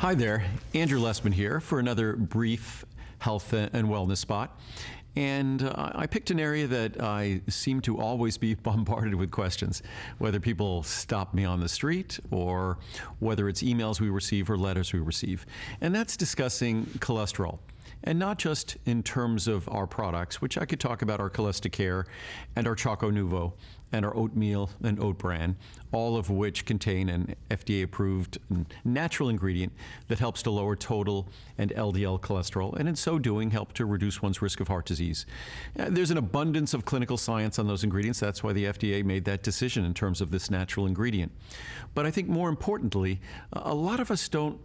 Hi there, Andrew Lessman here for another brief health and wellness spot. And I picked an area that I seem to always be bombarded with questions, whether people stop me on the street or whether it's emails we receive or letters we receive. And that's discussing cholesterol. And not just in terms of our products, which I could talk about our CholestaCare and our Choco Nuvo and our oatmeal and oat bran, all of which contain an FDA-approved natural ingredient that helps to lower total and LDL cholesterol, and in so doing, help to reduce one's risk of heart disease. There's an abundance of clinical science on those ingredients. That's why the FDA made that decision in terms of this natural ingredient. But I think more importantly, a lot of us don't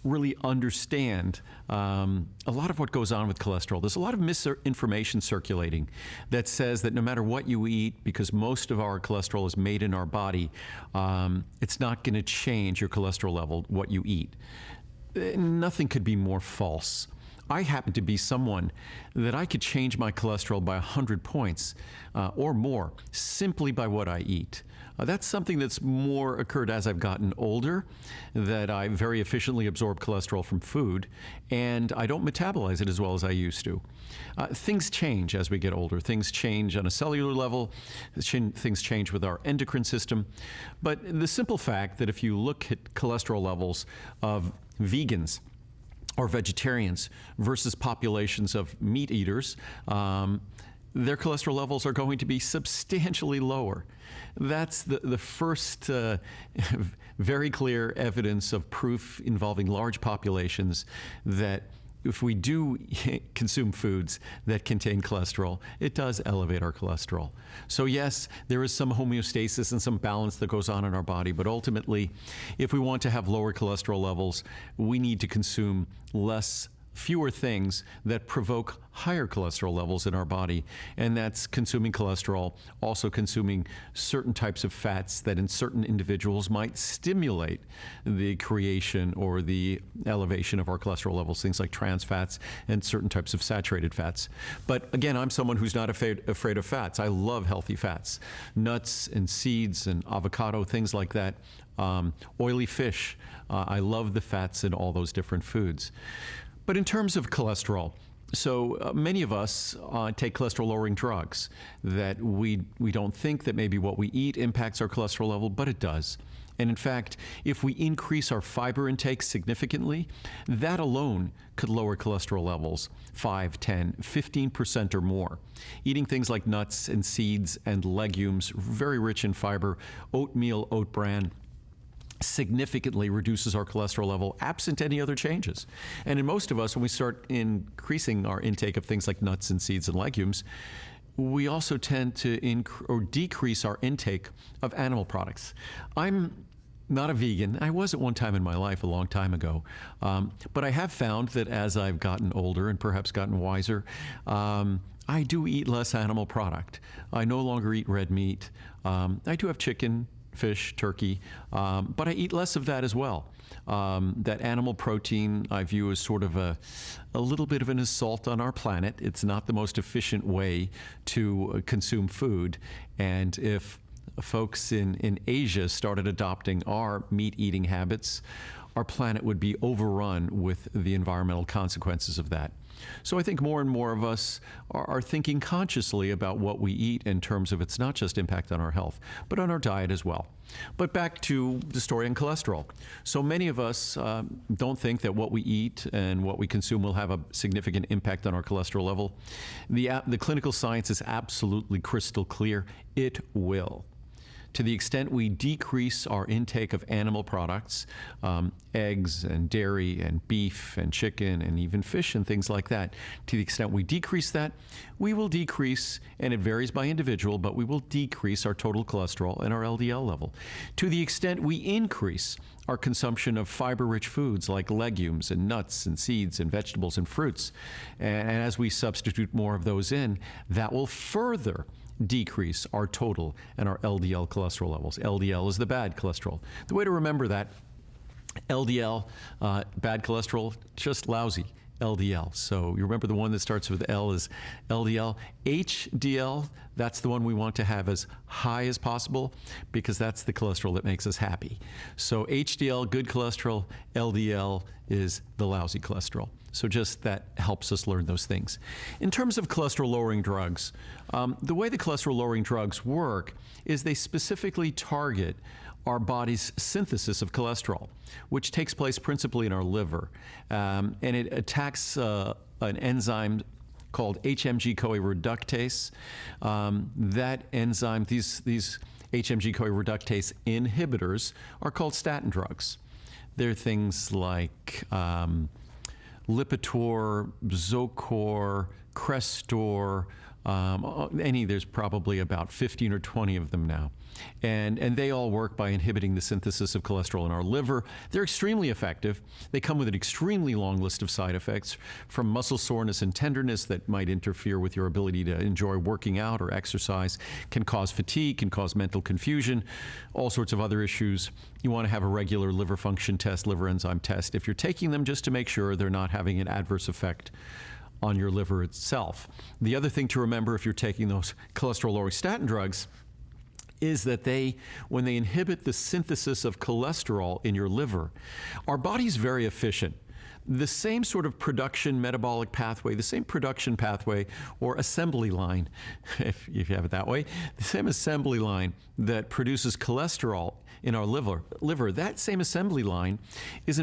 really understand a lot of what goes on with cholesterol. There's a lot of misinformation circulating that says that no matter what you eat, because most of our cholesterol is made in our body, it's not going to change your cholesterol level, what you eat. Nothing could be more false. I happen to be someone that I could change my cholesterol by 100 points or more simply by what I eat. That's something that's more occurred as I've gotten older, that I very efficiently absorb cholesterol from food, and I don't metabolize it as well as I used to. Things change as we get older. Things change on a cellular level. Things change with our endocrine system. But the simple fact that if you look at cholesterol levels of vegans or vegetarians versus populations of meat eaters, their cholesterol levels are going to be substantially lower. That's the first very clear evidence of proof involving large populations that if we do consume foods that contain cholesterol, it does elevate our cholesterol. So yes, there is some homeostasis and some balance that goes on in our body, but ultimately, if we want to have lower cholesterol levels, we need to consume fewer things that provoke higher cholesterol levels in our body, and that's consuming cholesterol, also consuming certain types of fats that in certain individuals might stimulate the creation or the elevation of our cholesterol levels, things like trans fats and certain types of saturated fats. But again, I'm someone who's not afraid of fats. I love healthy fats, nuts and seeds and avocado, things like that. Oily fish. I love the fats in all those different foods. But in terms of cholesterol, so many of us take cholesterol-lowering drugs that we don't think that maybe what we eat impacts our cholesterol level, but it does. And in fact, if we increase our fiber intake significantly, that alone could lower cholesterol levels 5, 10, 15% or more. Eating things like nuts and seeds and legumes, very rich in fiber, oatmeal, oat bran, significantly reduces our cholesterol level absent any other changes. And in most of us, when we start increasing our intake of things like nuts and seeds and legumes, we also tend to decrease our intake of animal products. I'm not a vegan. I was at one time in my life a long time ago. But I have found that as I've gotten older and perhaps gotten wiser, I do eat less animal product. I no longer eat red meat. I do have chicken, fish, turkey, but I eat less of that as well. That animal protein I view as sort of a little bit of an assault on our planet. It's not the most efficient way to consume food. And if folks in Asia started adopting our meat-eating habits, our planet would be overrun with the environmental consequences of that. So I think more and more of us are thinking consciously about what we eat in terms of its not just impact on our health, but on our diet as well. But back to the story on cholesterol. So many of us don't think that what we eat and what we consume will have a significant impact on our cholesterol level. The clinical science is absolutely crystal clear. It will. To the extent we decrease our intake of animal products, eggs and dairy and beef and chicken and even fish and things like that, to the extent we decrease that, we will decrease, and it varies by individual, but we will decrease our total cholesterol and our LDL level. To the extent we increase our consumption of fiber-rich foods like legumes and nuts and seeds and vegetables and fruits, and as we substitute more of those in, that will further decrease our total and our LDL cholesterol levels. LDL is the bad cholesterol. The way to remember that, LDL, bad cholesterol, just lousy. LDL. So you remember the one that starts with L is LDL. HDL, that's the one we want to have as high as possible because that's the cholesterol that makes us happy. So HDL, good cholesterol. LDL is the lousy cholesterol. So just that helps us learn those things. In terms of cholesterol-lowering drugs, the way the cholesterol-lowering drugs work is they specifically target our body's synthesis of cholesterol, which takes place principally in our liver. And it attacks an enzyme called HMG-CoA reductase. That enzyme, these HMG-CoA reductase inhibitors are called statin drugs. They're things like Lipitor, Zocor, Crestor, there's probably about 15 or 20 of them now. And they all work by inhibiting the synthesis of cholesterol in our liver. They're extremely effective. They come with an extremely long list of side effects, from muscle soreness and tenderness that might interfere with your ability to enjoy working out or exercise, can cause fatigue, can cause mental confusion, all sorts of other issues. You want to have a regular liver function test, liver enzyme test, if you're taking them, just to make sure they're not having an adverse effect on your liver itself. The other thing to remember if you're taking those cholesterol-lowering statin drugs is that when they inhibit the synthesis of cholesterol in your liver, our body's very efficient. The same sort of production metabolic pathway, the same production pathway or assembly line, if you have it that way, the same assembly line that produces cholesterol in our liver, that same assembly line is